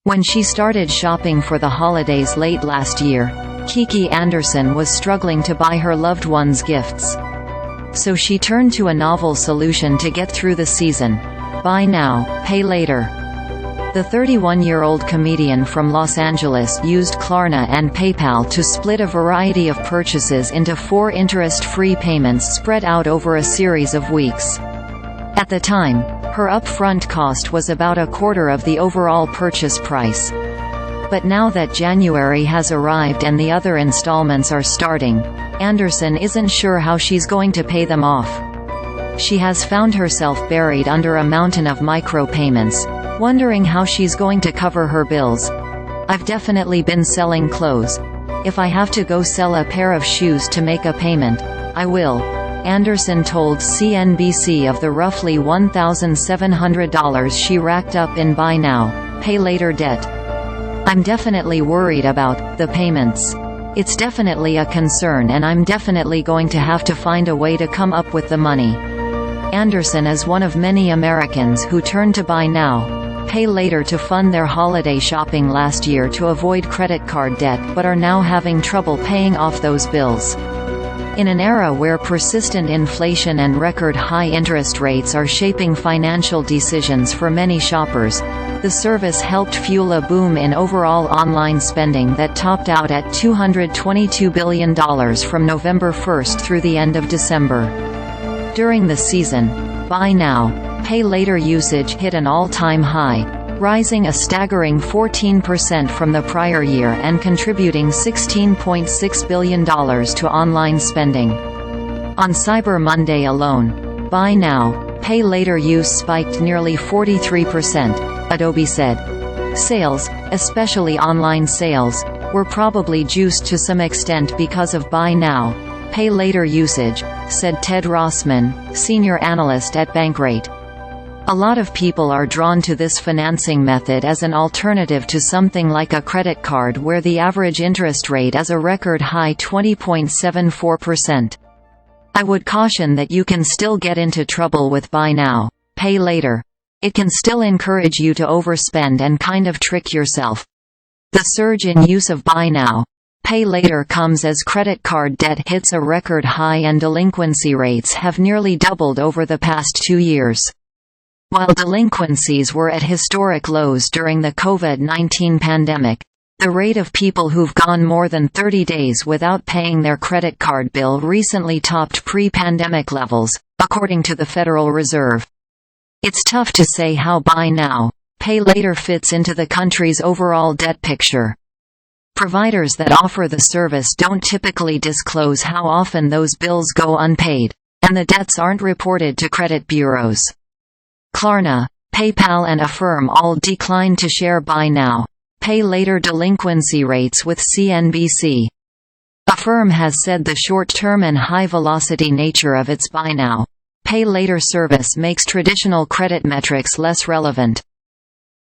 When she started shopping for the holidays late last year, Kiki Anderson was struggling to buy her loved ones gifts. So she turned to a novel solution to get through the season: buy now, pay later. The 31-year-old comedian from Los Angeles used Klarna and PayPal to split a variety of purchases into 4 interest-free payments spread out over a series of weeks. At the time, her upfront cost was about a quarter of the overall purchase price. But now that January has arrived and the other installments are starting, Anderson isn't sure how she's going to pay them off. She has found herself buried under a mountain of micro-payments, wondering how she's going to cover her bills. "I've definitely been selling clothes. If I have to go sell a pair of shoes to make a payment, I will," Anderson told CNBC of the roughly $1,700 she racked up in buy now, pay later debt. "I'm definitely worried about the payments. It's definitely a concern, and I'm definitely going to have to find a way to come up with the money." Anderson is one of many Americans who turned to buy now, pay later to fund their holiday shopping last year to avoid credit card debt, but are now having trouble paying off those bills. In an era where persistent inflation and record high interest rates are shaping financial decisions for many shoppers, the service helped fuel a boom in overall online spending that topped out at $222 billion from November 1 through the end of December. During the season, buy now, pay later usage hit an all-time high, rising a staggering 14% from the prior year and contributing $16.6 billion to online spending. On Cyber Monday alone, buy now, pay later use spiked nearly 43%, Adobe said. Sales, especially online sales, were probably juiced to some extent because of buy now, pay later usage, said Ted Rossman, senior analyst at Bankrate. A lot of people are drawn to this financing method as an alternative to something like a credit card where the average interest rate is a record high 20.74%. "I would caution that you can still get into trouble with buy now, pay later. It can still encourage you to overspend and kind of trick yourself. The surge in use of buy now, pay later comes as credit card debt hits a record high and delinquency rates have nearly doubled over the past 2 years. While delinquencies were at historic lows during the COVID-19 pandemic, the rate of people who've gone more than 30 days without paying their credit card bill recently topped pre-pandemic levels, according to the Federal Reserve. It's tough to say how buy now, pay later fits into the country's overall debt picture. Providers that offer the service don't typically disclose how often those bills go unpaid, and the debts aren't reported to credit bureaus. Klarna, PayPal and Affirm all declined to share buy now, pay later delinquency rates with CNBC. Affirm has said the short-term and high-velocity nature of its buy now, pay later service makes traditional credit metrics less relevant.